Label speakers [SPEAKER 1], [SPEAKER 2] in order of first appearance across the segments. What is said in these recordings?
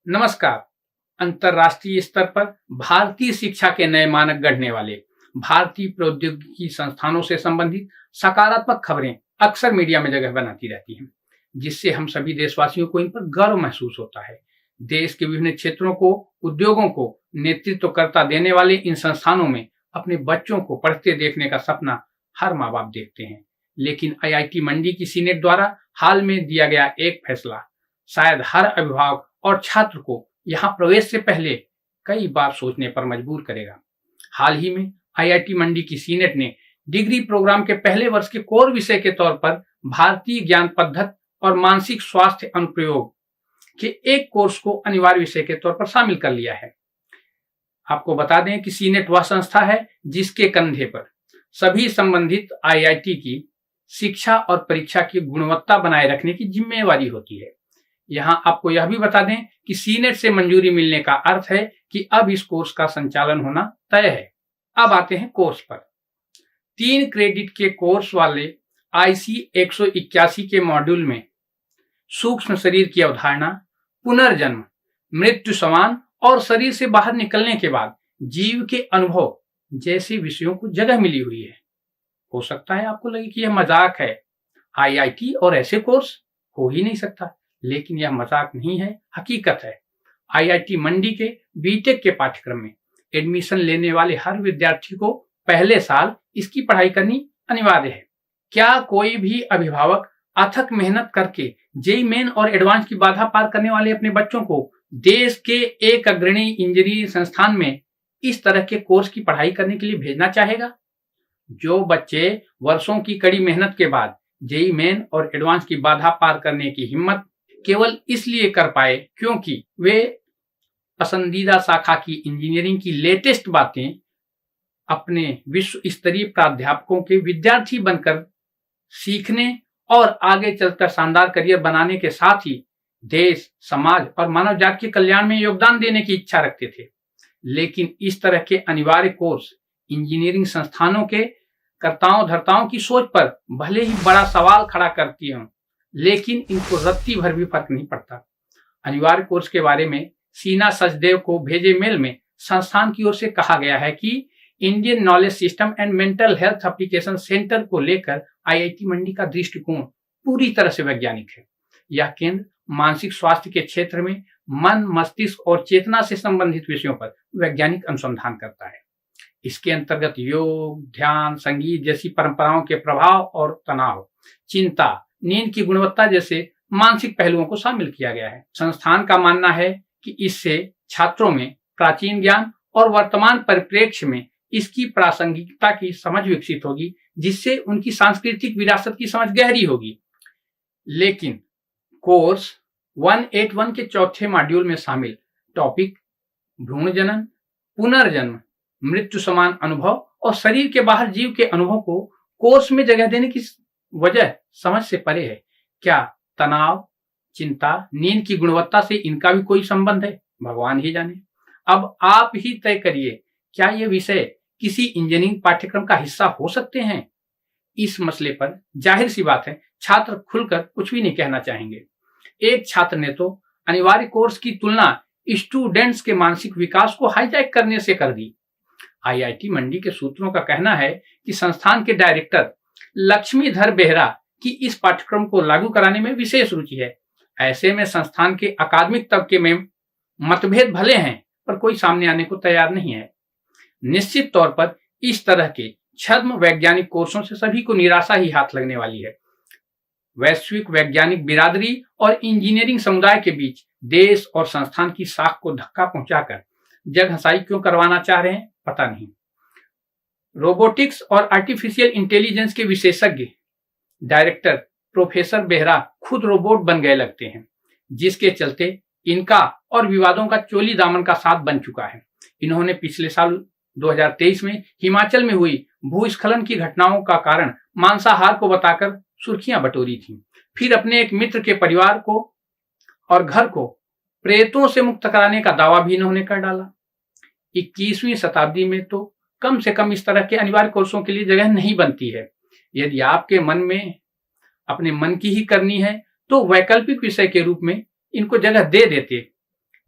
[SPEAKER 1] नमस्कार। अंतर्राष्ट्रीय स्तर पर भारतीय शिक्षा के नए मानक गढ़ने वाले भारतीय प्रौद्योगिकी संस्थानों से संबंधित सकारात्मक खबरें अक्सर मीडिया में जगह बनाती रहती हैं, जिससे हम सभी देशवासियों को इन पर गर्व महसूस होता है। देश के विभिन्न क्षेत्रों को, उद्योगों को नेतृत्वकर्ता देने वाले इन संस्थानों में अपने बच्चों को पढ़ते देखने का सपना हर माँ बाप देखते हैं। लेकिन आईआईटी मंडी की सीनेट द्वारा हाल में दिया गया एक फैसला शायद हर अभिभावक और छात्र को यहां प्रवेश से पहले कई बार सोचने पर मजबूर करेगा। हाल ही में आईआईटी मंडी की सीनेट ने डिग्री प्रोग्राम के पहले वर्ष के कोर विषय के तौर पर भारतीय ज्ञान पद्धति और मानसिक स्वास्थ्य अनुप्रयोग के एक कोर्स को अनिवार्य विषय के तौर पर शामिल कर लिया है। आपको बता दें कि सीनेट वह संस्था है जिसके कंधे पर सभी संबंधित आईआईटी की शिक्षा और परीक्षा की गुणवत्ता बनाए रखने की जिम्मेवारी होती है। यहां आपको यह भी बता दें कि सीनेट से मंजूरी मिलने का अर्थ है कि अब इस कोर्स का संचालन होना तय है। अब आते हैं कोर्स पर। 3 क्रेडिट के कोर्स वाले आईसी 181 के मॉड्यूल में सूक्ष्म शरीर की अवधारणा, पुनर्जन्म, मृत्यु समान और शरीर से बाहर निकलने के बाद जीव के अनुभव जैसे विषयों को जगह मिली हुई है। हो सकता है आपको लगे कि यह मजाक है, आईआईटी और ऐसे कोर्स हो ही नहीं सकता, लेकिन यह मजाक नहीं है, हकीकत है। आईआईटी मंडी के बीटेक के पाठ्यक्रम में एडमिशन लेने वाले हर विद्यार्थी को पहले साल इसकी पढ़ाई करनी अनिवार्य है। क्या कोई भी अभिभावक अथक मेहनत करके जेईई मेन और एडवांस की बाधा पार करने वाले अपने बच्चों को देश के एक अग्रणी इंजीनियरिंग संस्थान में इस तरह के कोर्स की पढ़ाई करने के लिए भेजना चाहेगा? जो बच्चे वर्षों की कड़ी मेहनत के बाद जेईई मेन और एडवांस की बाधा पार करने की हिम्मत केवल इसलिए कर पाए क्योंकि वे पसंदीदा शाखा की इंजीनियरिंग की लेटेस्ट बातें अपने विश्व स्तरीय प्राध्यापकों के विद्यार्थी बनकर सीखने और आगे चलकर शानदार करियर बनाने के साथ ही देश, समाज और मानव जाति के कल्याण में योगदान देने की इच्छा रखते थे। लेकिन इस तरह के अनिवार्य कोर्स इंजीनियरिंग संस्थानों के कर्ताओं धर्ताओं की सोच पर भले ही बड़ा सवाल खड़ा करती हों, लेकिन इनको रत्ती भर भी फर्क नहीं पड़ता। अनिवार्य कोर्स के बारे में सीना सचदेव को भेजे मेल में संस्थान की ओर से कहा गया है कि Indian knowledge system and mental health application centre को लेकर आईआईटी मंडी का दृष्टिकोण पूरी तरह से वैज्ञानिक है। यह केंद्र मानसिक स्वास्थ्य के क्षेत्र में मन, मस्तिष्क और चेतना से संबंधित विषयों पर वैज्ञानिक अनुसंधान करता है। इसके अंतर्गत योग, ध्यान, संगीत जैसी परंपराओं के प्रभाव और तनाव, चिंता, नींद की गुणवत्ता जैसे मानसिक पहलुओं को शामिल किया गया है। संस्थान का मानना है कि इससे छात्रों में प्राचीन ज्ञान और वर्तमान परिप्रेक्ष्य में इसकी प्रासंगिकता की समझ विकसित होगी, जिससे उनकी सांस्कृतिक विरासत की समझ गहरी होगी। लेकिन कोर्स 181 के चौथे मॉड्यूल में शामिल टॉपिक भ्रूण जनन, पुनर्जन्म, मृत्यु समान अनुभव और शरीर के बाहर जीव के अनुभव को कोर्स में जगह देने की वजह समझ से परे है। क्या तनाव, चिंता, नींद की गुणवत्ता से इनका भी कोई संबंध है? भगवान ही जाने। अब आप ही तय करिए, क्या ये विषय किसी इंजीनियरिंग पाठ्यक्रम का हिस्सा हो सकते हैं? इस मसले पर जाहिर सी बात है छात्र खुलकर कुछ भी नहीं कहना चाहेंगे। एक छात्र ने तो अनिवार्य कोर्स की तुलना स्टूडेंट्स के मानसिक विकास को हाईजैक करने से कर दी। आईआईटी मंडी के सूत्रों का कहना है कि संस्थान के डायरेक्टर लक्ष्मीधर बेहरा की इस पाठ्यक्रम को लागू कराने में विशेष रुचि है। ऐसे में संस्थान के अकादमिक तबके में मतभेद भले हैं, पर कोई सामने आने को तैयार नहीं है। निश्चित तौर पर इस तरह के छद्म वैज्ञानिक कोर्सों से सभी को निराशा ही हाथ लगने वाली है। वैश्विक वैज्ञानिक बिरादरी और इंजीनियरिंग समुदाय के बीच देश और संस्थान की साख को धक्का पहुंचाकर जग हंसाई क्यों करवाना चाह रहे हैं, पता नहीं। रोबोटिक्स और आर्टिफिशियल इंटेलिजेंस के विशेषज्ञ डायरेक्टर प्रोफेसर बेहरा खुद रोबोट बन गए लगते हैं, जिसके चलते इनका और विवादों का चोली दामन का साथ बन चुका है। इन्होंने पिछले साल 2023 में हिमाचल में हुई भूस्खलन की घटनाओं का कारण मांसाहार को बताकर सुर्खियां बटोरी थी। फिर अपने एक मित्र के परिवार को और घर को प्रेतों से मुक्त कराने का दावा भी इन्होंने कर डाला। 21वीं शताब्दी में तो कम से कम इस तरह के अनिवार्य कोर्सों के लिए जगह नहीं बनती है। यदि आपके मन में अपने मन की ही करनी है तो वैकल्पिक विषय के रूप में इनको जगह दे देते,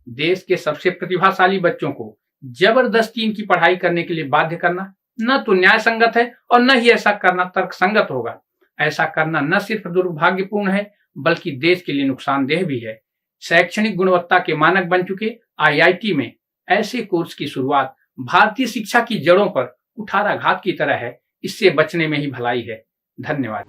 [SPEAKER 1] देश के सबसे प्रतिभाशाली बच्चों को जबरदस्ती इनकी पढ़ाई करने के लिए बाध्य करना न तो न्याय संगत है और न ही ऐसा करना तर्क संगत होगा। ऐसा करना न सिर्फ दुर्भाग्यपूर्ण है बल्कि देश के लिए नुकसानदेह भी है। शैक्षणिक गुणवत्ता के मानक बन चुके आईआईटी में ऐसे कोर्स की शुरुआत भारतीय शिक्षा की जड़ों पर कुठाराघात की तरह है। इससे बचने में ही भलाई है। धन्यवाद।